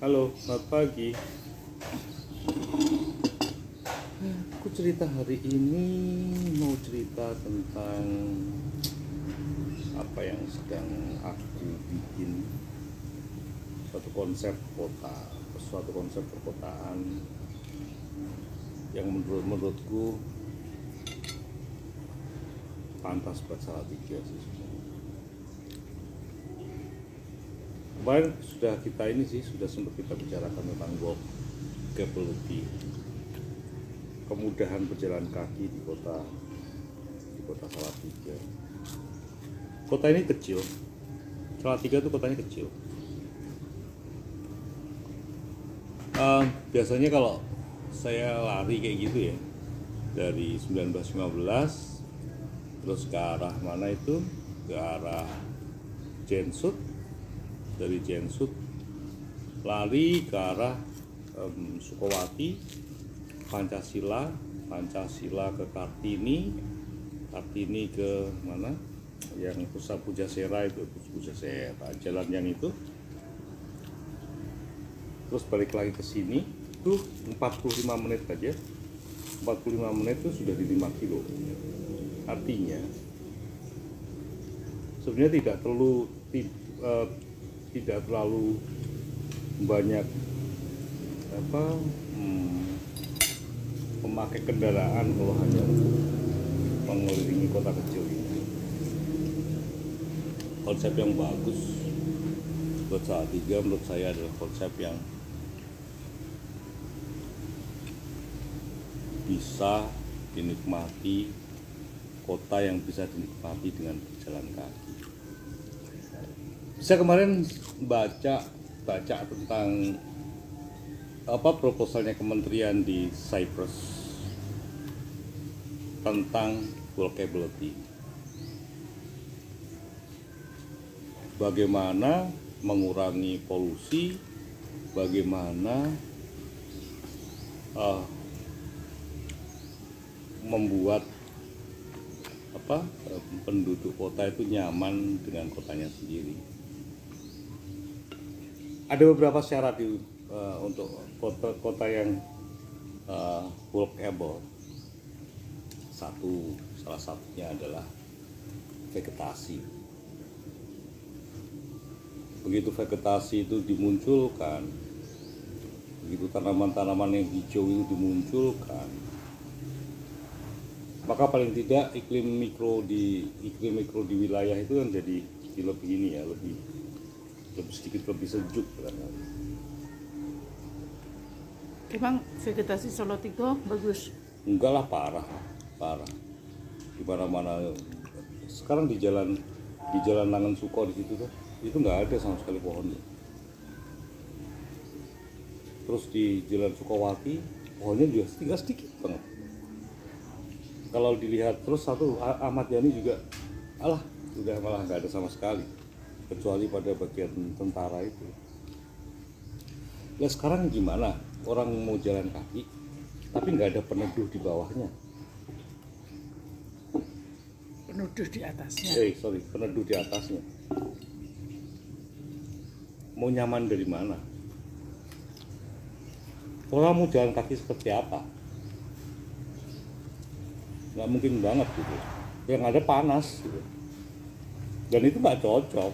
Halo, selamat pagi. Aku cerita hari ini mau cerita tentang apa yang sedang aku bikin, suatu konsep kota, suatu konsep perkotaan yang menurutku pantas buat Salatiga sih. Kemarin sudah sempat kita bicarakan tentang walkability, kemudahan berjalan kaki di kota Salatiga. Kota ini kecil, Salatiga itu kotanya kecil. Biasanya kalau saya lari kayak gitu ya, dari 1915 terus ke arah mana itu, ke arah Jensut, dari Jensut lari ke arah Sukowati, Pancasila ke Kartini ke mana yang pusat Pujasera itu, Pujasera jalan yang itu, terus balik lagi ke sini tuh 45 menit aja, 45 menit itu sudah di 5 kilo. Artinya sebenarnya tidak terlalu banyak memakai kendaraan kalau hanya untuk mengelilingi kota kecil ini. Konsep yang bagus buat Salatiga menurut saya adalah konsep yang bisa dinikmati, kota yang bisa dinikmati dengan berjalan kaki. Saya kemarin baca tentang proposalnya kementerian di Cyprus tentang walkability. Bagaimana mengurangi polusi, bagaimana membuat penduduk kota itu nyaman dengan kotanya sendiri. Ada beberapa syarat untuk kota yang walkable. Salah satunya adalah vegetasi. Begitu vegetasi itu dimunculkan, begitu tanaman-tanaman yang hijau itu dimunculkan, maka paling tidak iklim mikro di wilayah itu kan jadi lebih sedikit lebih sejuk kan. Emang vegetasi Salatiga bagus? Enggak lah, parah. Di mana-mana sekarang di jalan Nangan Suko di situ tuh, itu nggak ada sama sekali pohonnya. Terus di Jalan Sukowati pohonnya juga tinggal sedikit banget. Kalau dilihat terus satu Ahmad Yani juga, udah malah nggak ada sama sekali, kecuali pada bagian tentara itu. Nah sekarang gimana? Orang mau jalan kaki, tapi nggak ada peneduh di bawahnya. Peneduh di atasnya. Peneduh di atasnya. Mau nyaman dari mana? Orang mau jalan kaki seperti apa? Nggak mungkin banget gitu. Yang ada panas gitu. Dan itu nggak cocok,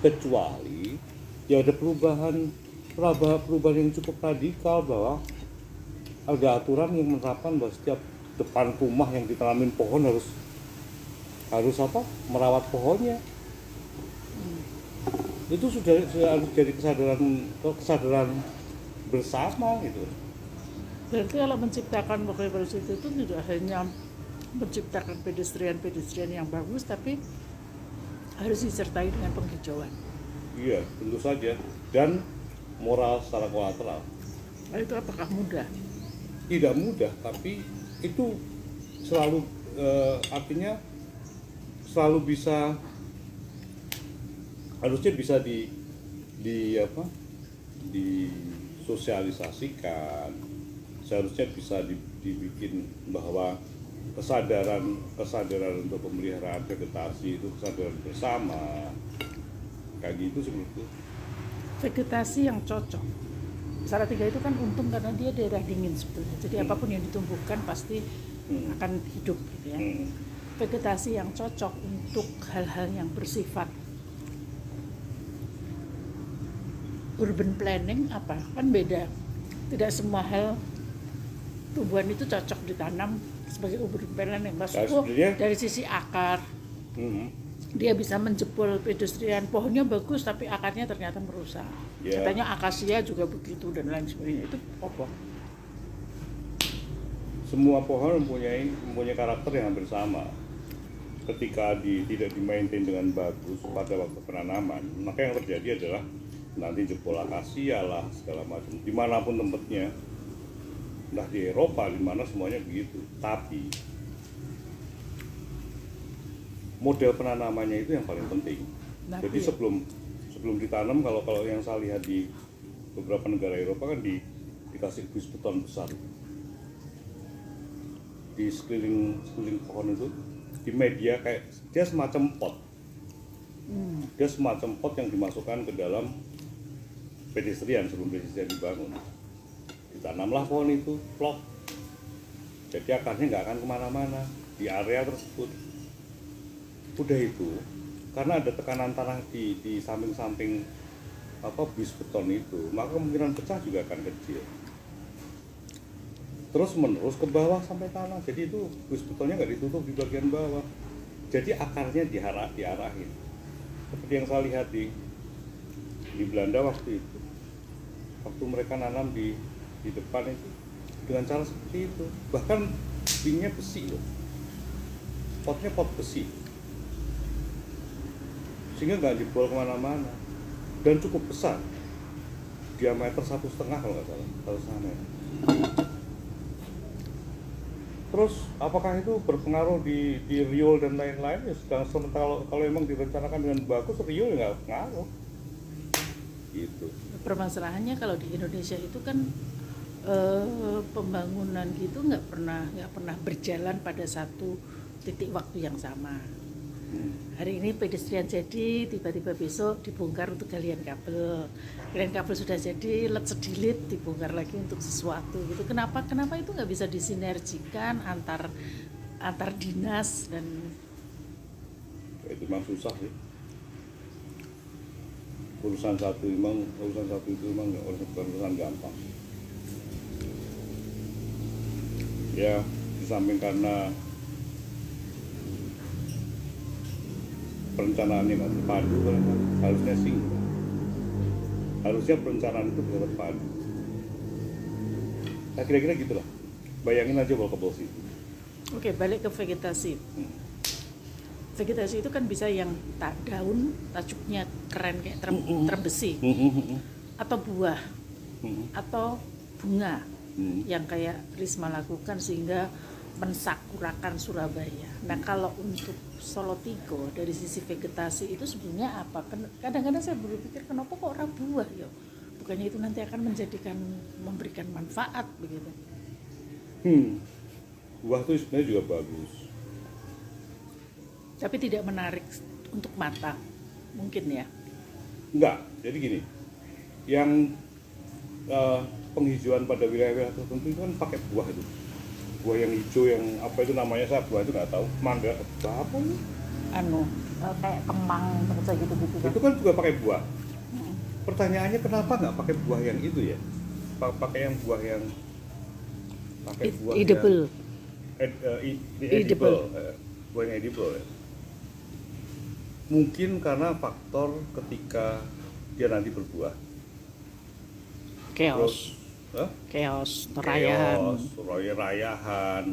kecuali ya ada perubahan yang cukup radikal, bahwa ada aturan yang menerapkan bahwa setiap depan rumah yang ditanamin pohon harus merawat pohonnya. Itu sudah harus jadi kesadaran bersama gitu. Berarti kalau menciptakan walkability itu tidak hanya menciptakan pedestrian yang bagus, tapi harus disertai dengan penghijauan. Iya, tentu saja. Dan moral secara kolateral. Nah, itu apakah mudah? Tidak mudah, tapi itu selalu artinya selalu harusnya bisa disosialisasikan. Seharusnya bisa dibikin bahwa kesadaran untuk pemeliharaan vegetasi itu kesadaran bersama, kayak gitu seperti itu. Vegetasi yang cocok Salatiga itu kan untung karena dia daerah dingin sebetulnya. Jadi apapun yang ditumbuhkan pasti akan hidup gitu ya. Vegetasi yang cocok untuk hal-hal yang bersifat urban planning apa? Kan beda. Tidak semua hal tumbuhan itu cocok ditanam sebagai urban planning. Maksudku dari sisi akar. Dia bisa menjebol pedestrian, pohonnya bagus tapi akarnya ternyata merusak. Katanya akasia juga begitu dan lain sebagainya. Itu apa? Semua pohon mempunyai karakter yang hampir sama. Ketika tidak dimaintain dengan bagus pada waktu penanaman, maka yang terjadi adalah nanti jebol akasia lah segala macam. Dimanapun tempatnya, entah di Eropa, di mana semuanya begitu. Tapi model penanamannya itu yang paling penting. Jadi sebelum ditanam, kalau yang saya lihat di beberapa negara Eropa kan dikasih bis beton besar di sekeliling pohon itu, di media kayak dia semacam pot. Dia semacam pot yang dimasukkan ke dalam pedestrian sebelum pedestrian dibangun. Ditanamlah pohon itu, plok. Jadi akarnya nggak akan kemana-mana di area tersebut. Udah itu, karena ada tekanan tanah di samping-samping bis beton itu, maka kemungkinan pecah juga akan kecil. Terus menerus ke bawah sampai tanah, jadi itu bis betonnya nggak ditutup di bagian bawah. Jadi akarnya diarahin. Seperti yang saya lihat di Belanda waktu itu, waktu mereka nanam di depan itu dengan cara seperti itu. Bahkan pinnya besi loh, potnya pot besi, sehingga nggak jebol kemana-mana dan cukup besar, diameter 1,5 kalau nggak salah, 1,5 meter. Terus apakah itu berpengaruh di riol dan lain-lain? Ya sedang sementara kalau memang direncanakan dengan bagus, riol nggak pengaruh gitu. Permasalahannya kalau di Indonesia itu kan pembangunan gitu nggak pernah berjalan pada satu titik waktu yang sama. Hari ini pedestrian jadi, tiba-tiba besok dibongkar untuk galian kabel. Galian kabel sudah jadi, let sedilit dibongkar lagi untuk sesuatu gitu. Kenapa itu nggak bisa disinergikan antar dinas dan itu memang susah sih. Urusan satu itu memang urusan gampang. Ya, di samping karena perencanaannya nggak terpadu, kan harusnya perencanaan itu bisa terpadu. Nah, kira-kira gitulah. Bayangin aja walkable situ. Oke, balik ke vegetasi. Vegetasi itu kan bisa yang daun tajuknya keren kayak terbesi, atau buah, atau bunga yang kayak Risma lakukan sehingga mensakurakan Surabaya. Nah, kalau untuk Solotigo dari sisi vegetasi itu sebenarnya apa? Kadang-kadang saya berpikir kenapa kok orang buah ya? Bukannya itu nanti akan memberikan manfaat begitu. Buah itu sebenarnya juga bagus. Tapi tidak menarik untuk mata, mungkin ya? Enggak, jadi gini, yang penghijauan pada wilayah-wilayah tertentu itu kan pakai buah itu. Buah yang hijau, yang apa itu namanya, saya buah itu nggak tahu, mangga, apa ini? Kayak kembang, kayak gitu-gitu. Itu kan juga pakai buah. Pertanyaannya kenapa nggak pakai buah yang itu ya? Pakai yang buah yang edible. Edible. Buah yang edible ya. Mungkin karena faktor ketika dia nanti berbuah. Chaos, rayahan.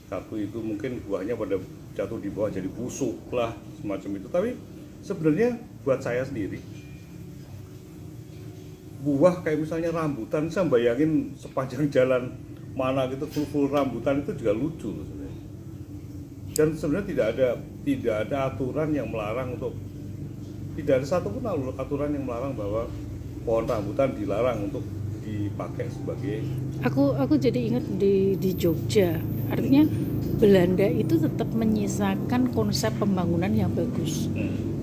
Satu itu mungkin buahnya pada jatuh di bawah jadi busuk lah, semacam itu. Tapi sebenarnya buat saya sendiri, buah kayak misalnya rambutan, saya bayangin sepanjang jalan mana gitu full rambutan itu juga lucu sebenarnya. Dan sebenarnya tidak ada aturan yang melarang tidak ada satupun aturan yang melarang bahwa pohon rambutan dilarang untuk dipakai sebagai. Aku jadi ingat di Jogja, artinya Belanda itu tetap menyisakan konsep pembangunan yang bagus.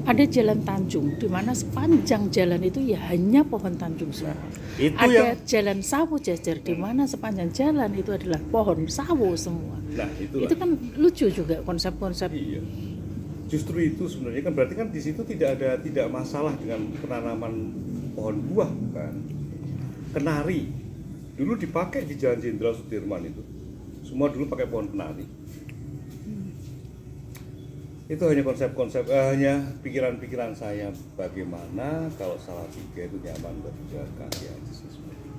ada jalan Tanjung di mana sepanjang jalan itu ya hanya pohon Tanjung semua. Itu Ada yang jalan Sawo Jajar di mana sepanjang jalan itu adalah pohon sawo semua. nah itulah. Itu kan lucu juga konsep-konsep. Iya. Justru itu sebenarnya kan berarti kan di situ tidak masalah dengan penanaman pohon buah kan. Kenari dulu dipakai di Jalan Jenderal Sudirman itu. Semua dulu pakai pohon kenari. Itu hanya konsep-konsep, hanya pikiran-pikiran saya bagaimana kalau Salatiga itu nyaman buat jalan kaki aja sih sebenarnya.